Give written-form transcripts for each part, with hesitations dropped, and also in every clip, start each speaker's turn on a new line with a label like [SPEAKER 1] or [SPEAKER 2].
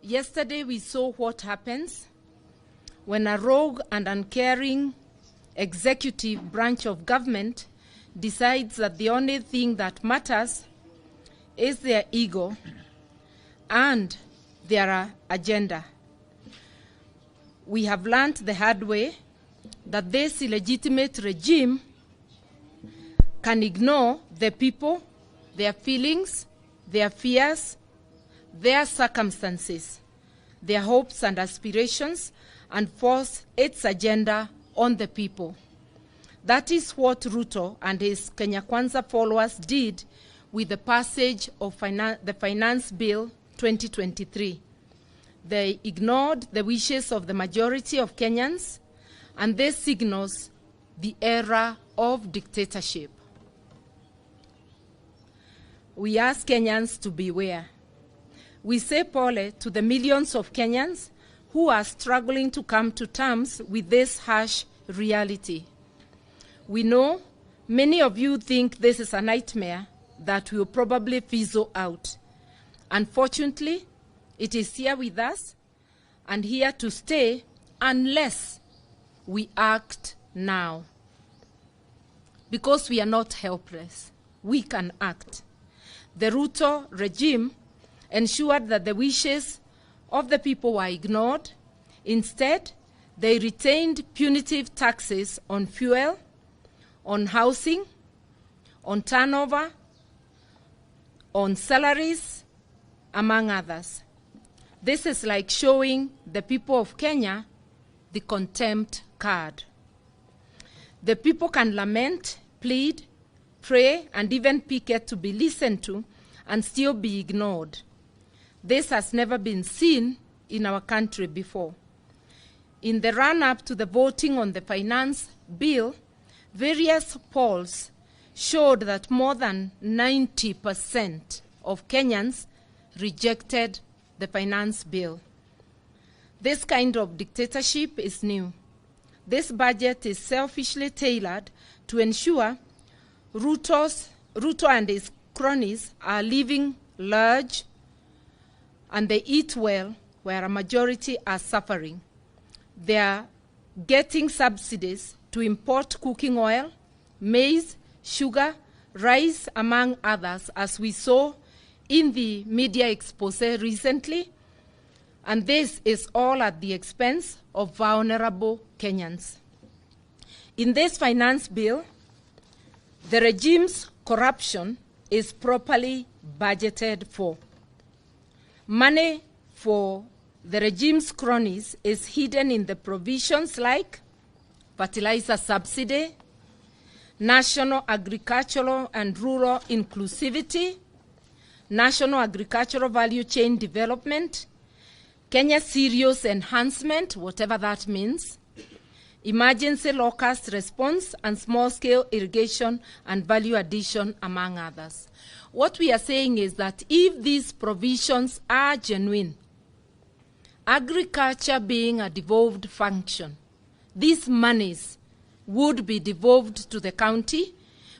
[SPEAKER 1] Yesterday we saw what happens when a rogue and uncaring executive branch of government decides that the only thing that matters is their ego and their agenda. We have learned the hard way that this illegitimate regime can ignore the people, their feelings, their fears, their circumstances, their hopes and aspirations, and force its agenda on the people. That is what Ruto and his Kenya Kwanza followers did with the passage of the Finance Bill 2023. They ignored the wishes of the majority of Kenyans, and this signals the era of dictatorship. We ask Kenyans to beware. We say pole to the millions of Kenyans who are struggling to come to terms with this harsh reality. We know many of you think this is a nightmare that will probably fizzle out. Unfortunately, it is here with us and here to stay unless we act now. Because we are not helpless, we can act. The Ruto regime ensured that the wishes of the people were ignored. Instead, they retained punitive taxes on fuel, on housing, on turnover, on salaries, among others. This is like showing the people of Kenya the contempt card. The people can lament, plead, pray, and even picket to be listened to and still be ignored. This has never been seen in our country before. In the run-up to the voting on the finance bill, various polls showed that more than 90% of Kenyans rejected the finance bill. This kind of dictatorship is new. This budget is selfishly tailored to ensure Ruto and his cronies are living large and they eat well where a majority are suffering. They are getting subsidies to import cooking oil, maize, sugar, rice, among others, as we saw in the media expose recently, and this is all at the expense of vulnerable Kenyans. In this finance bill, the regime's corruption is properly budgeted for. Money for the regime's cronies is hidden in the provisions like fertilizer subsidy, national agricultural and rural inclusivity, national agricultural value chain development, Kenya serious enhancement, whatever that means, emergency locust response, and small-scale irrigation and value addition, among others. What we are saying is that if these provisions are genuine, agriculture being a devolved function, these monies would be devolved to the county,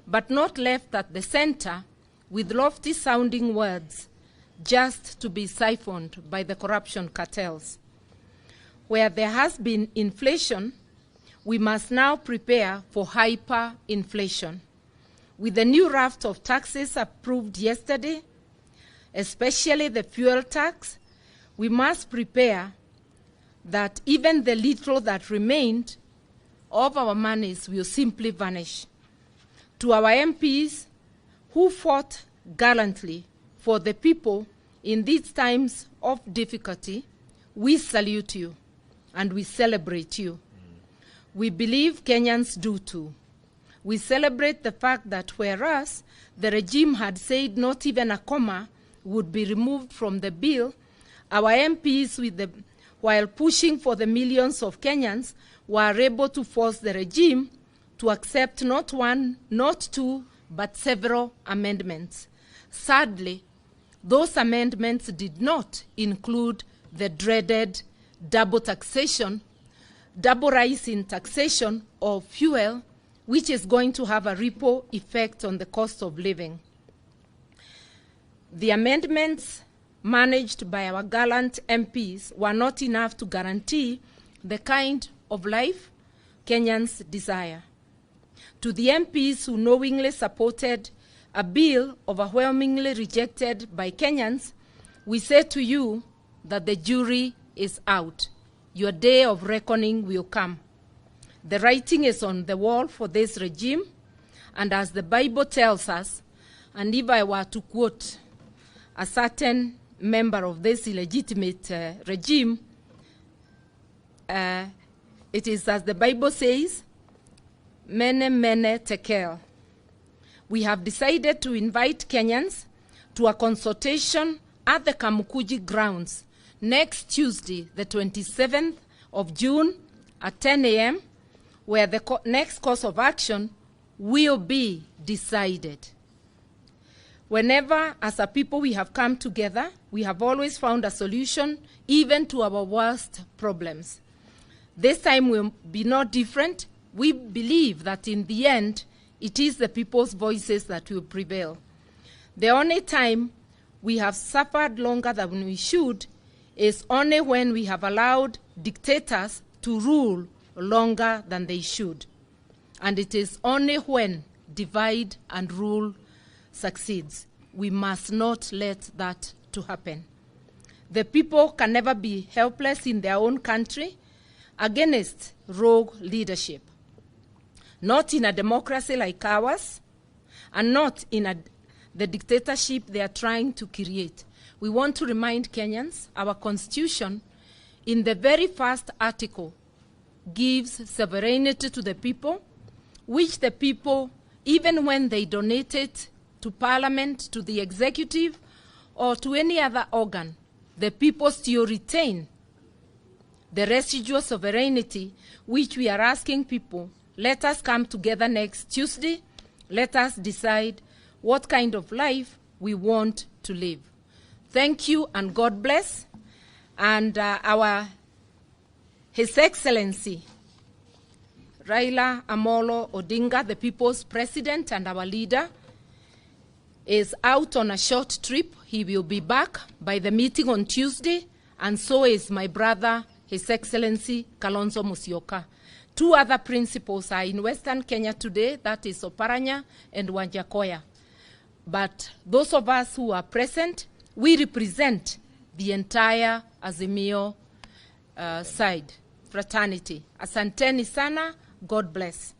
[SPEAKER 1] but not left at the center with lofty-sounding words just to be siphoned by the corruption cartels. Where there has been inflation, we must now prepare for hyperinflation. With the new raft of taxes approved yesterday, especially the fuel tax, we must prepare that even the little that remained of our monies will simply vanish. To our MPs who fought gallantly for the people in these times of difficulty, we salute you and we celebrate you. We believe Kenyans do too. We celebrate the fact that whereas the regime had said not even a comma would be removed from the bill, our MPs, while pushing for the millions of Kenyans, were able to force the regime to accept not one, not two, but several amendments. Sadly, those amendments did not include the dreaded double taxation, double rise in taxation of fuel, which is going to have a ripple effect on the cost of living. The amendments managed by our gallant MPs were not enough to guarantee the kind of life Kenyans desire. To the MPs who knowingly supported a bill overwhelmingly rejected by Kenyans, we say to you that the jury is out. Your day of reckoning will come. The writing is on the wall for this regime, and as the Bible tells us, and if I were to quote a certain member of this illegitimate regime, it is as the Bible says, mene mene tekel. We have decided to invite Kenyans to a consultation at the Kamkunji grounds next Tuesday, the 27th of June at 10 a.m., where the next course of action will be decided. Whenever, as a people, we have come together, we have always found a solution, even to our worst problems. This time will be no different. We believe that in the end, it is the people's voices that will prevail. The only time we have suffered longer than we should is only when we have allowed dictators to rule longer than they should. And it is only when divide and rule succeeds. We must not let that to happen. The people can never be helpless in their own country against rogue leadership. Not in a democracy like ours, and not in the dictatorship they are trying to create. We want to remind Kenyans, our constitution, in the very first article, gives sovereignty to the people, which the people, even when they donate it to parliament, to the executive, or to any other organ, the people still retain the residual sovereignty, which we are asking people, let us come together next Tuesday, let us decide what kind of life we want to live. Thank you and God bless. And His Excellency, Raila Amolo Odinga, the people's president and our leader, is out on a short trip. He will be back by the meeting on Tuesday, and so is my brother, His Excellency Kalonzo Musyoka. Two other principals are in Western Kenya today, that is Oparanya and Wanjakoya. But those of us who are present, we represent the entire Azimio side, fraternity. Asanteni sana, God bless.